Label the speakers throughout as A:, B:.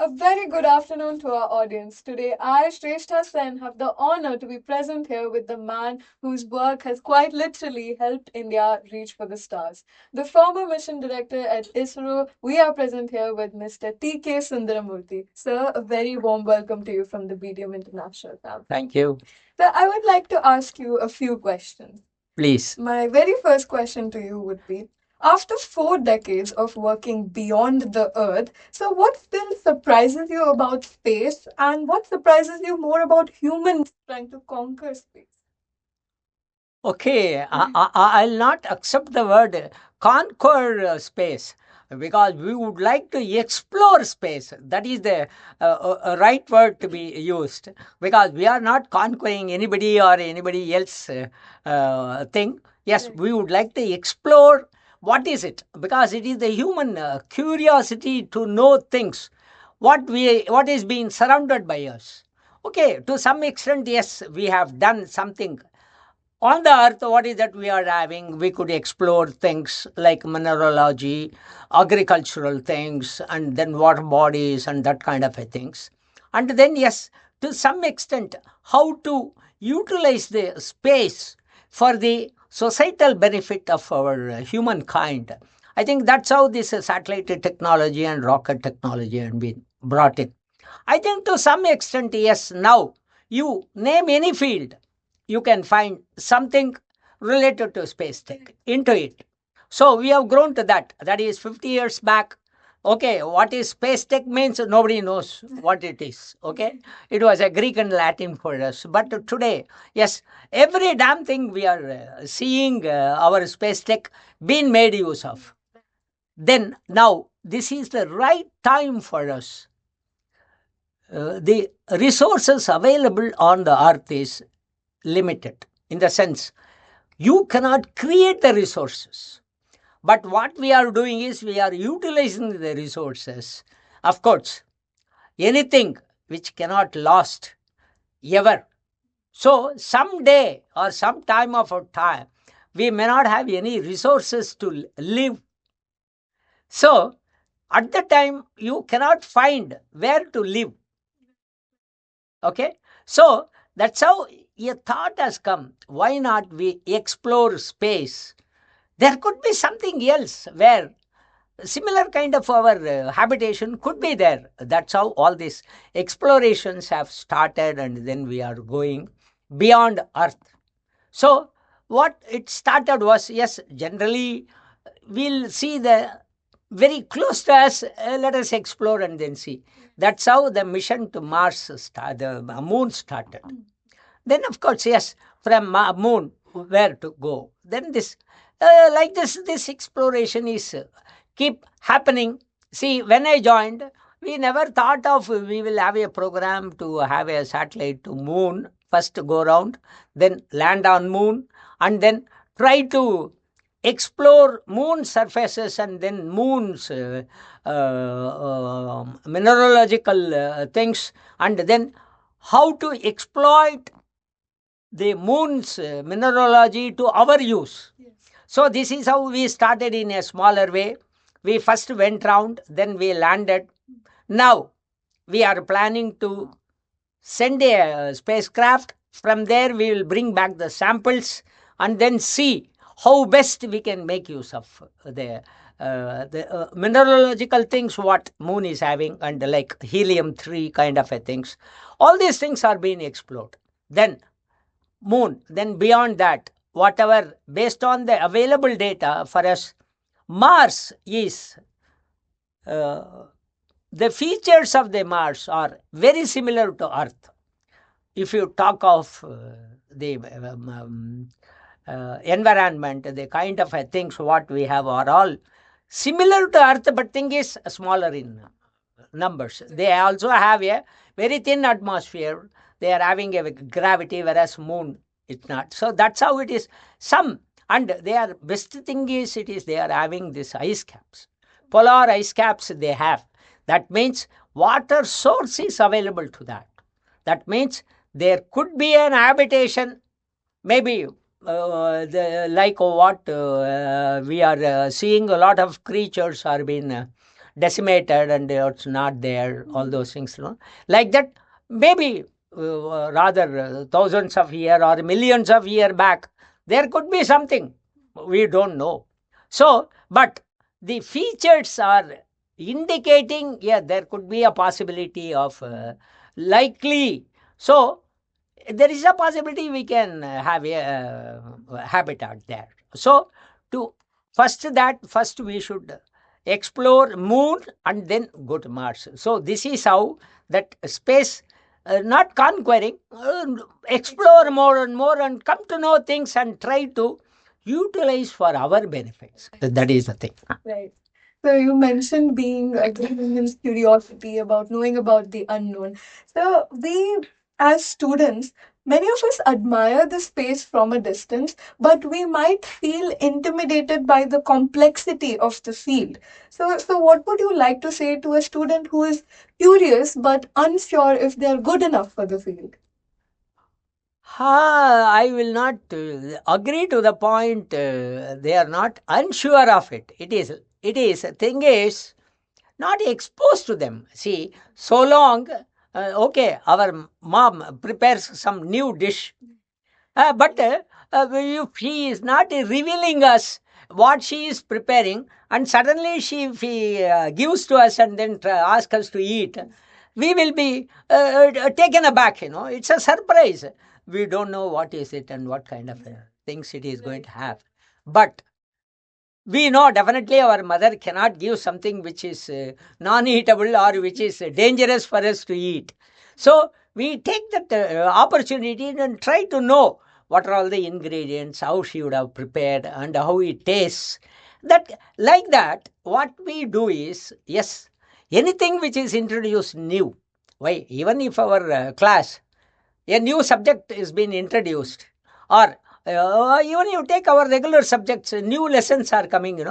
A: A very good afternoon to our audience. Today, I, Shrestha Sen, have the honor to be present here with the man whose work has quite literally helped India reach for the stars. The former mission director at ISRO, we are present here with Mr. T.K. Sundaramurthy. Sir, a very warm welcome to you from the B.D.M International family.
B: Thank you.
A: So, I would like to ask you a few questions.
B: Please.
A: My very first question to you would be, after 4 decades of working beyond the Earth, so what still surprises you about space, and what surprises you more about humans trying to conquer space?
B: Okay, I'll not accept the word conquer space because we would like to explore space. That is the right word to be used because we are not conquering anybody or anybody else thing. Yes,
A: Right.
B: we would like to explore what is it because it is the human curiosity to know things. What is being surrounded by us. Okay, to some extent, yes, we have done something on the earth. What is that we are having? We could explore things like mineralogy, agricultural things, and then water bodies and that kind of a things. And then, yes, to some extent, how to utilize the space for the societal benefit of our humankind. I think that's how this satellite technology and rocket technology have been brought in. I think to some extent, yes, now you name any field, you can find something related to space tech into it. So we have grown to that. That is 50 years back. Okay, what is space tech means nobody knows what it is. Okay, it was a Greek and Latin for us. But today, yes, every damn thing we are seeing our space tech being made use of. Then now this is the right time for us. The resources available on the earth is limited in the sense you cannot create the resources. But what we are doing is we are utilizing the resources. Of course, anything which cannot last ever. So someday or some time of our time, we may not have any resources to live. So at the time, you cannot find where to live. Okay, so that's how a thought has come. Why not we explore space? There could be something else where similar kind of our habitation could be there. That's how all these explorations have started, and then we are going beyond Earth. So what it started was, yes, generally we'll see the very close to us. Let us explore and then see. That's how the mission to Mars the moon started. Then, of course, yes, from moon, where to go. Then this, like this exploration is keep happening. See, when I joined, we never thought of we will have a program to have a satellite to moon, first go around, then land on moon, and then try to explore moon surfaces and then moon's mineralogical things, and then how to exploit the moon's mineralogy to our use. Yes. So this is how we started in a smaller way. We first went round, then we landed. Now we are planning to send a spacecraft. From there, we will bring back the samples and then see how best we can make use of the mineralogical things what moon is having, and like helium-3 kind of a things. All these things are being explored. Then moon, then beyond that, whatever based on the available data for us, Mars is the features of the Mars are very similar to Earth. If you talk of the environment, the kind of things what we have are all similar to Earth, but thing is smaller in numbers. They also have a very thin atmosphere. They are having a gravity, whereas moon it's not. So that's how it is. Some, and their best thing is it is they are having this ice caps, polar ice caps they have. That means water source is available to that. That means there could be an habitation, maybe like what we are seeing a lot of creatures are being decimated and it's not there, all those things, like that. Maybe rather thousands of years or millions of years back, there could be something. We don't know. So, but the features are indicating, yeah, there could be a possibility of likely. So, there is a possibility we can have a habitat there. So, to first we should explore moon and then go to Mars. So, this is how that space, not conquering, explore more and more and come to know things and try to utilize for our benefits. That is the thing.
A: Right. So you mentioned being a human's curiosity about knowing about the unknown. So we, as students, many of us admire the space from a distance, but we might feel intimidated by the complexity of the field. So what would you like to say to a student who is curious but unsure if they are good enough for the field?
B: I will not agree to the point. They are not unsure of it. It is. Thing is, not exposed to them. See, so long, okay, our mom prepares some new dish, but if she is not revealing us what she is preparing, and suddenly she gives to us and then asks us to eat, we will be taken aback. It's a surprise. We don't know what is it and what kind of things it is going to have. But we know definitely our mother cannot give something which is non-eatable or which is dangerous for us to eat. So we take that opportunity and try to know what are all the ingredients, how she would have prepared and how it tastes. That, like that, what we do is, yes, anything which is introduced new. Why? Even if our class, a new subject is being introduced, or even you take our regular subjects, new lessons are coming,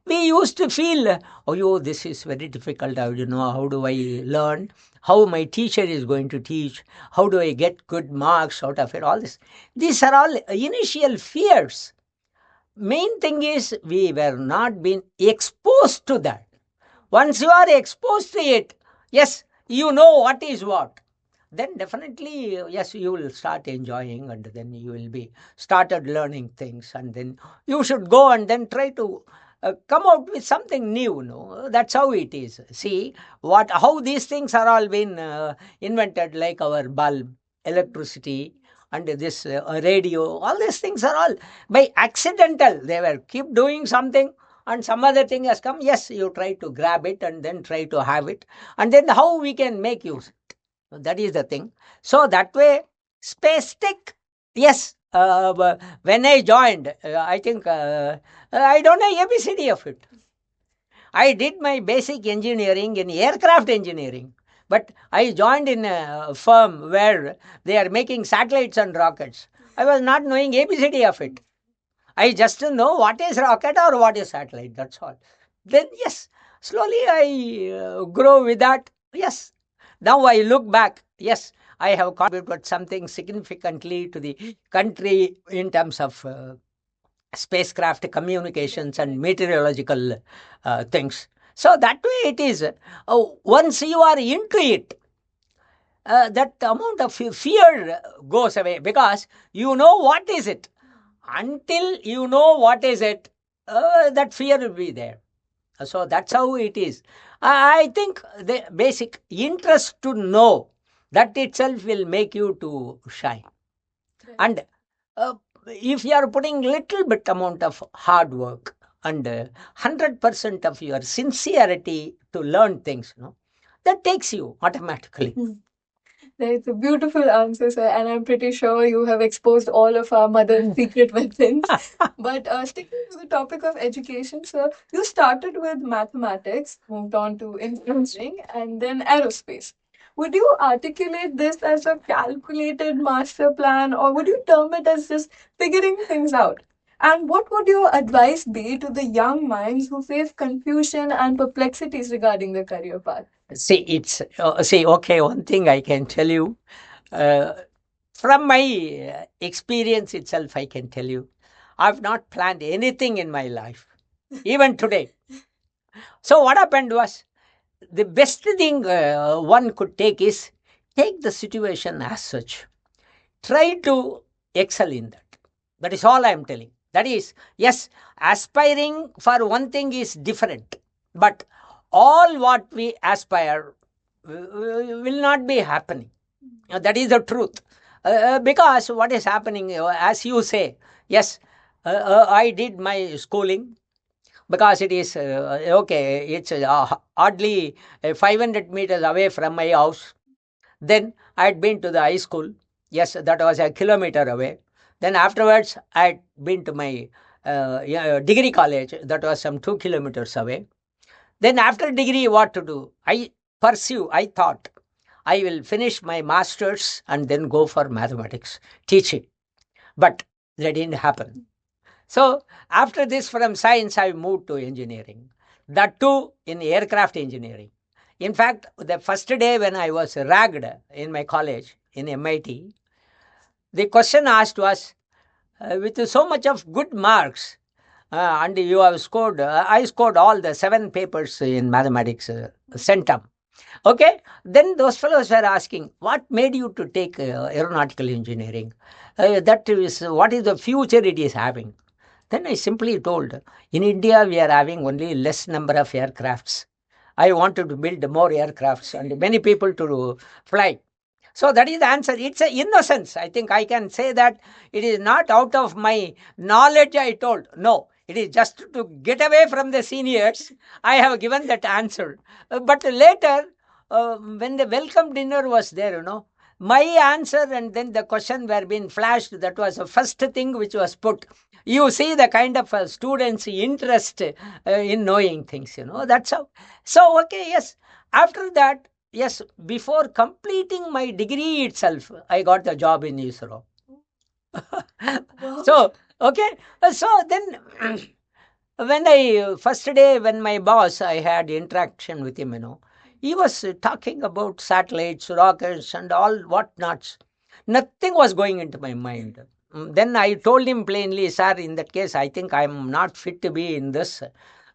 B: we used to feel, oh, this is very difficult. How do I learn? How my teacher is going to teach? How do I get good marks out of it? All this. These are all initial fears. Main thing is we were not being exposed to that. Once you are exposed to it, yes, you know what is what. Then definitely, yes, you will start enjoying and then you will be started learning things, and then you should go and then try to come out with something new. That's how it is. See how these things are all been invented, like our bulb, electricity, and this radio. All these things are all by accidental. They were keep doing something and some other thing has come. Yes, you try to grab it and then try to have it, and then how we can make use. That is the thing. So that way, space tech, yes. When I joined, I think I don't know ABCD of it. I did my basic engineering in aircraft engineering, but I joined in a firm where they are making satellites and rockets. I was not knowing ABCD of it. I just know what is rocket or what is satellite. That's all. Then yes, slowly I grow with that. Yes, now I look back, yes, I have contributed something significantly to the country in terms of spacecraft communications and meteorological things. So that way it is. Once you are into it, that amount of fear goes away, because you know what is it. Until you know what is it, that fear will be there. So that's how it is. I think the basic interest to know, that itself will make you to shine. And if you are putting little bit amount of hard work and 100% of your sincerity to learn things, that takes you automatically.
A: That's a beautiful answer, sir, and I'm pretty sure you have exposed all of our mother's secret weapons. But sticking to the topic of education, sir, you started with mathematics, moved on to engineering, and then aerospace. Would you articulate this as a calculated master plan, or would you term it as just figuring things out? And what would your advice be to the young minds who face confusion and perplexities regarding their career path?
B: Okay, one thing I can tell you, from my experience itself, I can tell you, I've not planned anything in my life, even today. So what happened was, the best thing one could take is take the situation as such. Try to excel in that. That is all I am telling. That is, yes, aspiring for one thing is different, but all what we aspire will not be happening. That is the truth. Because what is happening, as you say, yes, I did my schooling because it is okay, it's hardly 500 meters away from my house. Then I had been to the high school. Yes, that was a kilometer away. Then afterwards, I had been to my degree college. That was some 2 kilometers away. Then after degree, what to do? I thought I will finish my master's and then go for mathematics teaching. But that didn't happen. So after this, from science, I moved to engineering. That too in aircraft engineering. In fact, the first day when I was ragged in my college in MIT, the question asked was, with so much of good marks, and you have scored, I scored all the 7 papers in mathematics, centum. Okay, then those fellows were asking, what made you to take aeronautical engineering? That is, what is the future it is having? Then I simply told, in India we are having only less number of aircrafts. I wanted to build more aircrafts and many people to fly. So that is the answer. It's an innocence. I think I can say that it is not out of my knowledge I told. No, it is just to get away from the seniors. I have given that answer. But later, when the welcome dinner was there, my answer and then the question were being flashed. That was the first thing which was put. You see the kind of students' interest in knowing things, That's how. So, okay, yes. After that, yes, before completing my degree itself, I got the job in ISRO.
A: Wow.
B: So, okay. So then, first day when my boss, I had interaction with him, he was talking about satellites, rockets, and all whatnots. Nothing was going into my mind. Then I told him plainly, sir, in that case, I think I'm not fit to be in this.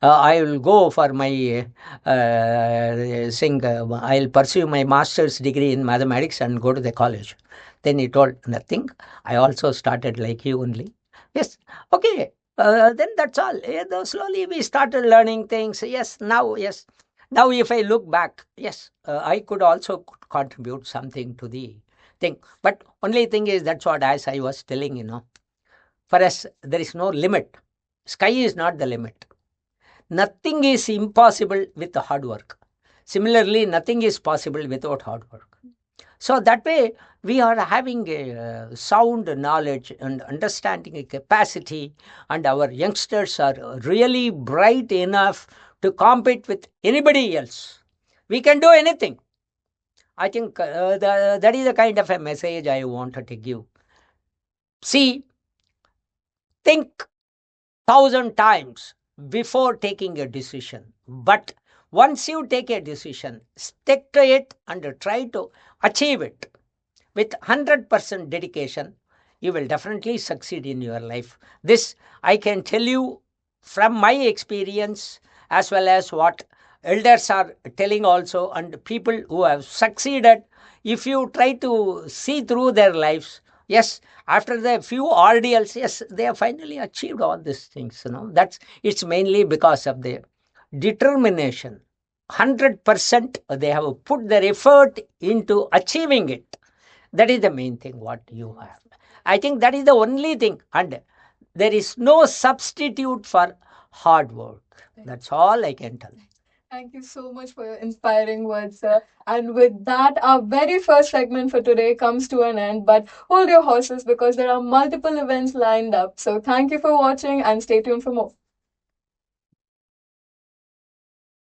B: I will go for my I'll pursue my master's degree in mathematics and go to the college. Then he told, nothing. I also started like you only. Yes, okay. Then that's all. Slowly we started learning things. Yes, now, yes. Now, if I look back, yes, I could also contribute something to the thing. But only thing is, that's what, as I was telling, for us, there is no limit. Sky is not the limit. Nothing is impossible with hard work. Similarly, nothing is possible without hard work. So that way, we are having a sound knowledge and understanding capacity, and our youngsters are really bright enough to compete with anybody else. We can do anything. I think that is the kind of a message I wanted to give. See, think 1,000 times before taking a decision. But once you take a decision, stick to it and try to achieve it with 100% dedication. You will definitely succeed in your life. This I can tell you from my experience, as well as what elders are telling also, and people who have succeeded. If you try to see through their lives, yes, after the few ordeals, yes, they have finally achieved all these things. It's mainly because of their determination. 100% they have put their effort into achieving it. That is the main thing what you have. I think that is the only thing, and there is no substitute for hard work. That's all I can tell.
A: Thank you so much for your inspiring words, sir. And with that, our very first segment for today comes to an end. But hold your horses because there are multiple events lined up. So thank you for watching and stay tuned for more.